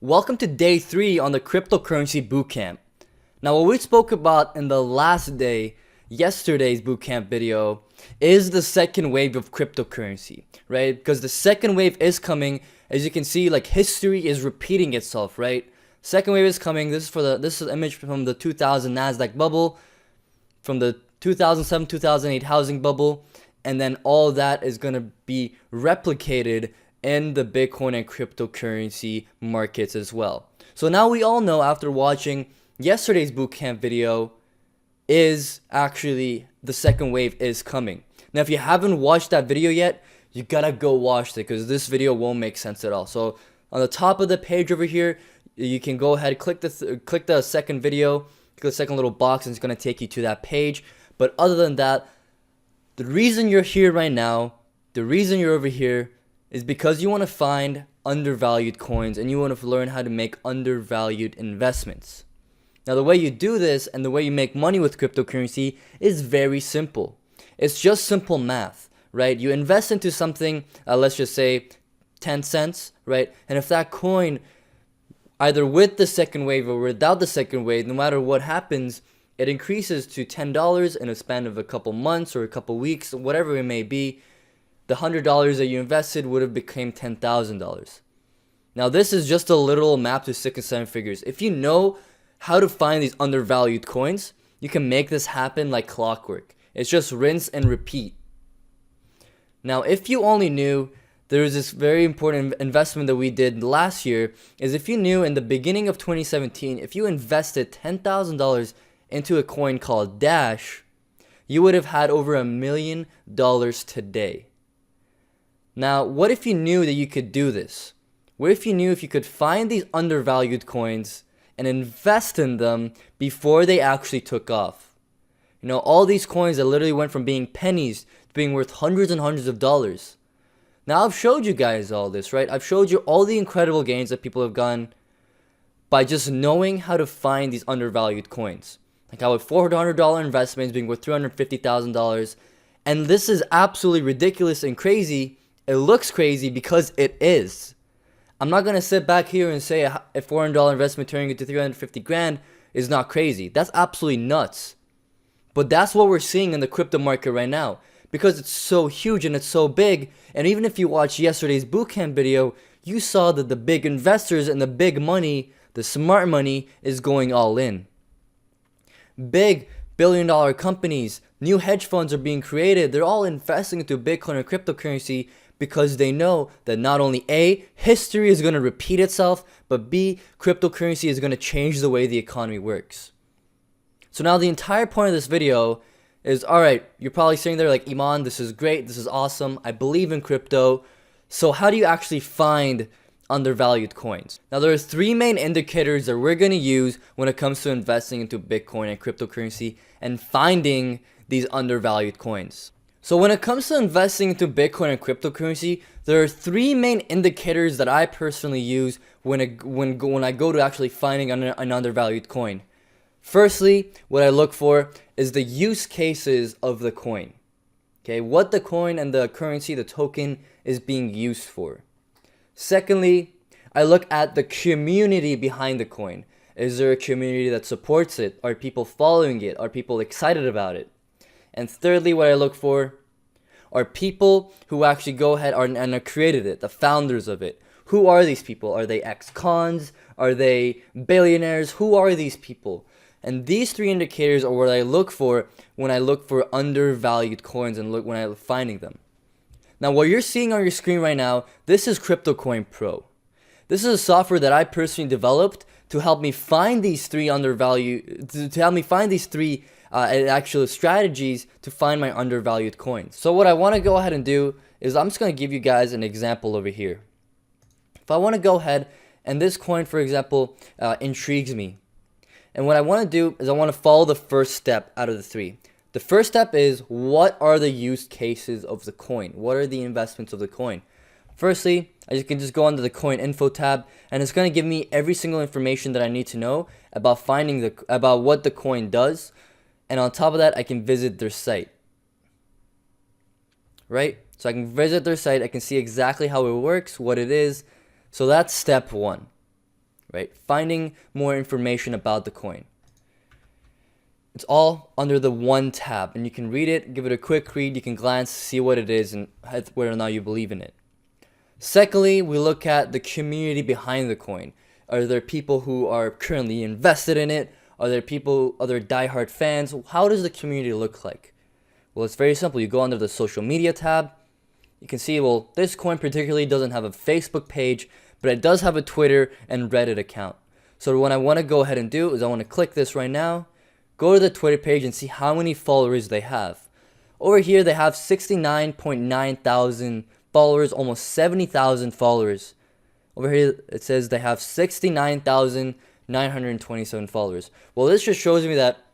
Welcome to day 3 on the cryptocurrency bootcamp. Now, what we spoke about in the last day, yesterday's bootcamp video, is the second wave of cryptocurrency, right? Because the second wave is coming. As you can see, like, history is repeating itself, right? Second wave is coming. This is an image from the 2000 Nasdaq bubble, from the 2007-2008 housing bubble, and then all that is going to be replicated in the Bitcoin and cryptocurrency markets as well. So now we all know, after watching yesterday's bootcamp video, is actually the second wave is coming. Now, if you haven't watched that video yet, you gotta go watch it, because this video won't make sense at all. So on the top of the page over here, you can go ahead, click the second video, click the second little box, and it's gonna take you to that page. But other than that, the reason you're here right now, the reason you're over here, is because you want to find undervalued coins and you want to learn how to make undervalued investments. Now, the way you do this and the way you make money with cryptocurrency is very simple. It's just simple math, right? You invest into something, let's just say 10 cents, right? And if that coin, either with the second wave or without the second wave, no matter what happens, it increases to $10 in a span of a couple months or a couple weeks, whatever it may be, the $100 that you invested would have become $10,000. Now, this is just a literal map to 6 and 7 figures. If you know how to find these undervalued coins, you can make this happen like clockwork. It's just rinse and repeat. Now, if you only knew, there was this very important investment that we did last year, is if you knew in the beginning of 2017, if you invested $10,000 into a coin called Dash, you would have had over $1 million today. Now, what if you knew that you could do this? What if you knew if you could find these undervalued coins and invest in them before they actually took off? You know, all these coins that literally went from being pennies to being worth hundreds and hundreds of dollars. Now, I've showed you guys all this, right? I've showed you all the incredible gains that people have gotten by just knowing how to find these undervalued coins. Like how with $400 investments being worth $350,000. And this is absolutely ridiculous and crazy. It looks crazy because it is. I'm not going to sit back here and say a $400 investment turning into 350 grand is not crazy. That's absolutely nuts. But that's what we're seeing in the crypto market right now, because it's so huge and it's so big. And even if you watched yesterday's bootcamp video, you saw that the big investors and the big money, the smart money, is going all in. Big billion-dollar companies, new hedge funds are being created. They're all investing into Bitcoin and cryptocurrency because they know that not only A, history is going to repeat itself, but B, cryptocurrency is going to change the way the economy works. So now the entire point of this video is, alright, you're probably sitting there like, Iman, this is great, this is awesome, I believe in crypto. So how do you actually find undervalued coins? Now, there are 3 main indicators that we're going to use when it comes to investing into Bitcoin and cryptocurrency and finding these undervalued coins. So when it comes to investing into Bitcoin and cryptocurrency, there are 3 main indicators that I personally use when I go to actually finding an undervalued coin. Firstly, what I look for is the use cases of the coin. Okay, what the coin and the currency, the token, is being used for. Secondly, I look at the community behind the coin. Is there a community that supports it? Are people following it? Are people excited about it? And thirdly, what I look for are people who actually go ahead and created it, the founders of it. Who are these people? Are they ex-cons? Are they billionaires? Who are these people? And these 3 indicators are what I look for when I look for undervalued coins and when I'm finding them. Now, what you're seeing on your screen right now, this is CryptoCoin Pro. This is a software that I personally developed to help me find these 3 actual strategies to find my undervalued coins. So what I want to go ahead and do is I'm just going to give you guys an example over here. If I want to go ahead and this coin, for example, intrigues me. And what I want to do is I want to follow the first step out of the 3. The first step is, what are the use cases of the coin? What are the investments of the coin? Firstly, I can just go onto the coin info tab, and it's going to give me every single information that I need to know about about what the coin does. And on top of that, I can visit their site. Right? So I can visit their site, I can see exactly how it works, what it is. So that's step 1. right? Finding more information about the coin. It's all under the one tab, and you can read it, give it a quick read, you can glance, see what it is, and whether or not you believe in it. Secondly, we look at the community behind the coin. Are there people who are currently invested in it? Are there people, other diehard fans? How does the community look like? Well, it's very simple. You go under the social media tab. You can see, well, this coin particularly doesn't have a Facebook page, but it does have a Twitter and Reddit account. So what I want to go ahead and do is I want to click this right now, go to the Twitter page and see how many followers they have. Over here, they have 69.9 thousand followers, almost 70,000 followers. Over here, it says they have 69,927 followers. Well, this just shows me that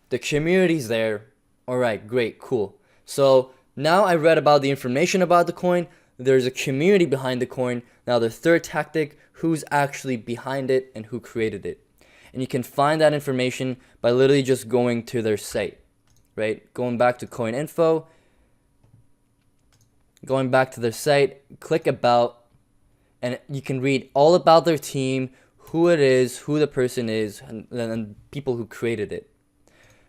the community's there. All right, great, cool. So now I read about the information about the coin. There's a community behind the coin. Now the third tactic, who's actually behind it and who created it. And you can find that information by literally just going to their site, right? Going back to coin info, going back to their site, click about, and you can read all about their team, who it is, who the person is, and people who created it.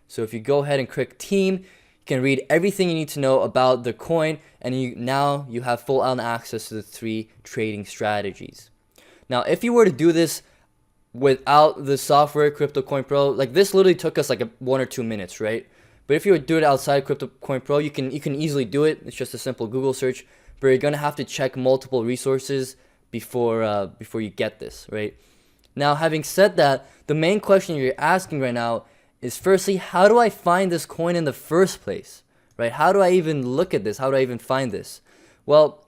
So if you go ahead and click team, you can read everything you need to know about the coin, and now you have full on access to the 3 trading strategies. Now, if you were to do this without the software Crypto Coin Pro, like this literally took us like 1 or 2 minutes, right? But if you would do it outside Crypto Coin Pro, you can easily do it. It's just a simple Google search, but you're gonna have to check multiple resources before you get this, right? Now, having said that, the main question you're asking right now is, firstly, how do I find this coin in the first place, right? How do I even look at this? How do I even find this? Well,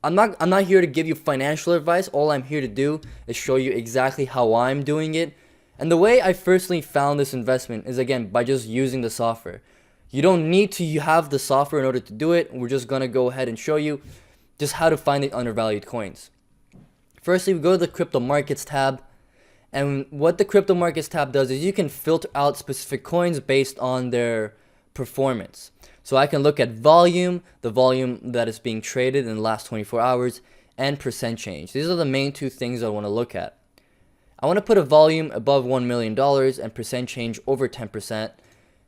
I'm not here to give you financial advice. All I'm here to do is show you exactly how I'm doing it. And the way I firstly found this investment is, again, by just using the software. You don't need to have the software in order to do it. We're just going to go ahead and show you just how to find the undervalued coins. Firstly, we go to the crypto markets tab. And what the crypto markets tab does is you can filter out specific coins based on their performance. So I can look at volume, the volume that is being traded in the last 24 hours, and percent change. These are the main 2 things I want to look at. I want to put a volume above $1 million and percent change over 10%,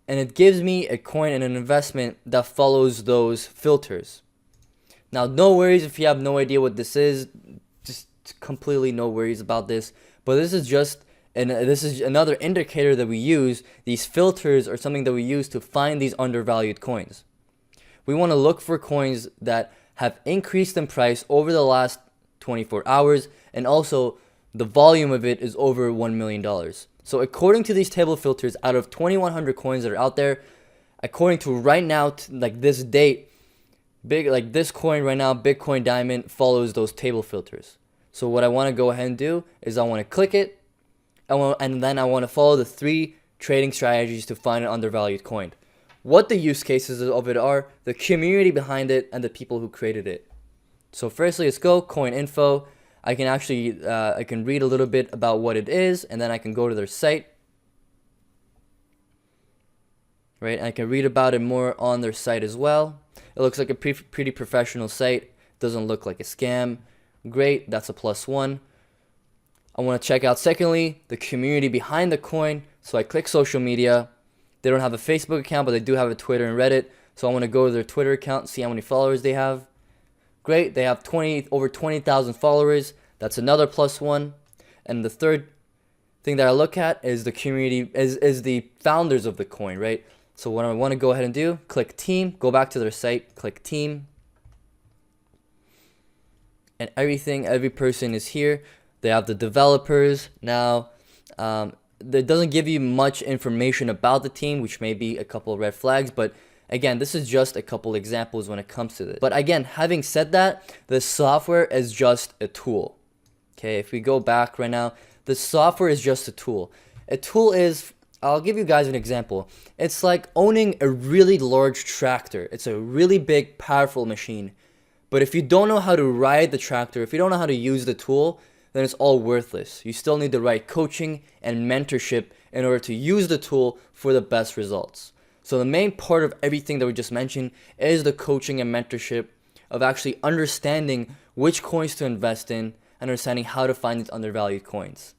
and it gives me a coin and an investment that follows those filters. Now, no worries if you have no idea what this is, just completely no worries about this, but this is just this is another indicator that we use. These filters are something that we use to find these undervalued coins. We want to look for coins that have increased in price over the last 24 hours, and also the volume of it is over $1 million. So according to these table filters, out of 2,100 coins that are out there, according to right now, like this date, like this coin right now, Bitcoin Diamond, follows those table filters. So what I want to go ahead and do is I want to click it, and then I want to follow the 3 trading strategies to find an undervalued coin. What the use cases of it are, the community behind it, and the people who created it. So firstly, let's go coin info. I can actually I can read a little bit about what it is, and then I can go to their site. Right, and I can read about it more on their site as well. It looks like a pretty professional site. Doesn't look like a scam. Great, that's a +1. I want to check out, secondly, the community behind the coin. So I click social media. They don't have a Facebook account, but they do have a Twitter and Reddit. So I want to go to their Twitter account, see how many followers they have. Great, they have over 20,000 followers. That's another +1. And the third thing that I look at is the community, is the founders of the coin, right? So what I want to go ahead and do, click team, go back to their site, click team. And every person is here. They have the developers. Now, it doesn't give you much information about the team, which may be a couple of red flags, but again, this is just a couple examples when it comes to this. But again, having said that, the software is just a tool. Okay, if we go back right now, the software is just a tool. A tool is, I'll give you guys an example. It's like owning a really large tractor. It's a really big, powerful machine. But if you don't know how to ride the tractor, if you don't know how to use the tool, then it's all worthless. You still need the right coaching and mentorship in order to use the tool for the best results. So the main part of everything that we just mentioned is the coaching and mentorship of actually understanding which coins to invest in, and understanding how to find these undervalued coins.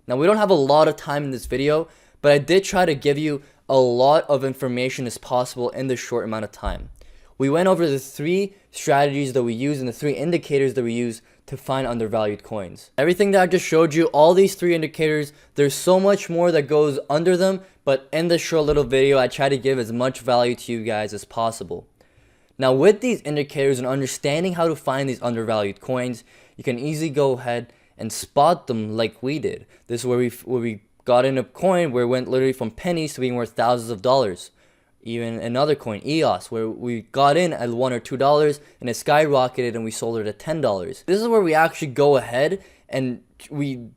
Now, we don't have a lot of time in this video, but I did try to give you a lot of information as possible in this short amount of time. We went over the 3 strategies that we use and the 3 indicators that we use to find undervalued coins. Everything that I just showed you, all these 3 indicators, there's so much more that goes under them, but in this short little video, I try to give as much value to you guys as possible. Now, with these indicators and understanding how to find these undervalued coins, you can easily go ahead and spot them like we did. This is where we got in a coin where it went literally from pennies to being worth thousands of dollars. Even another coin, EOS, where we got in at $1 or $2 and it skyrocketed and we sold it at $10. This is where we actually go ahead and we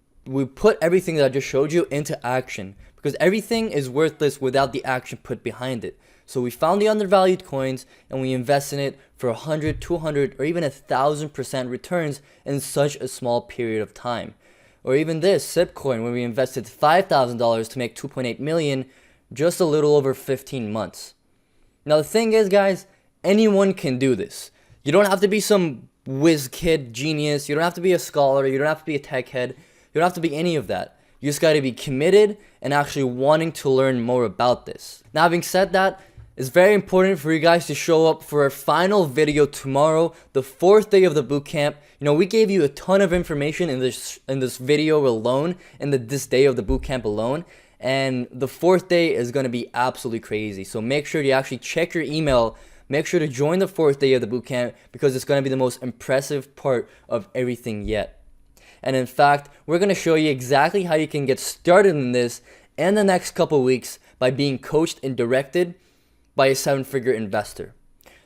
put everything that I just showed you into action, because everything is worthless without the action put behind it. So we found the undervalued coins and we invest in it for 100, 200, or even 1,000% returns in such a small period of time. Or even this SIP coin, where we invested $5,000 to make 2.8 million, just a little over 15 months. Now the thing is, guys, anyone can do this. You don't have to be some whiz kid genius. You don't have to be a scholar. You don't have to be a tech head. You don't have to be any of that. You just got to be committed and actually wanting to learn more about this. Now, having said that, it's very important for you guys to show up for our final video tomorrow, the 4th day of the bootcamp. You know, we gave you a ton of information in this video alone, this day of the bootcamp alone. And the 4th day is going to be absolutely crazy. So make sure you actually check your email. Make sure to join the 4th day of the bootcamp, because it's going to be the most impressive part of everything yet. And in fact, we're going to show you exactly how you can get started in this in the next couple weeks by being coached and directed by a 7-figure investor.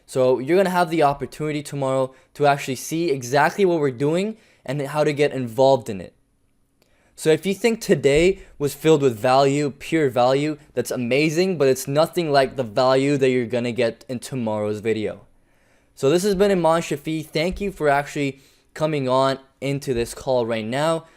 So you're going to have the opportunity tomorrow to actually see exactly what we're doing and how to get involved in it. So if you think today was filled with value, pure value, that's amazing, but it's nothing like the value that you're going to get in tomorrow's video. So this has been Iman Shafi. Thank you for actually coming on into this call right now.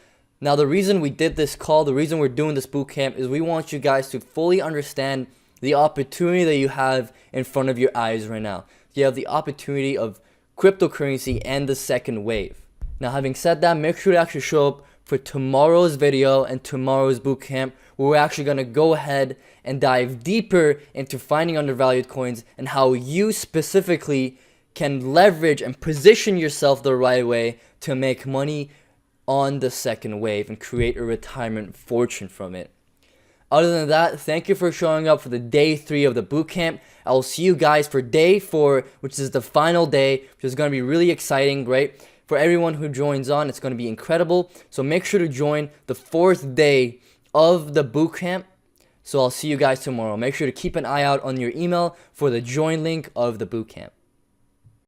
Now, the reason we did this call, the reason we're doing this bootcamp, is we want you guys to fully understand the opportunity that you have in front of your eyes right now. You have the opportunity of cryptocurrency and the second wave. Now, having said that, make sure to actually show up for tomorrow's video and tomorrow's bootcamp, where we're actually going to go ahead and dive deeper into finding undervalued coins and how you specifically can leverage and position yourself the right way to make money on the second wave and create a retirement fortune from it. Other than that, thank you for showing up for the day 3 of the bootcamp. I will see you guys for day 4, which is the final day, which is going to be really exciting, right? For everyone who joins on, it's going to be incredible. So make sure to join the 4th day of the bootcamp. So I'll see you guys tomorrow. Make sure to keep an eye out on your email for the join link of the bootcamp.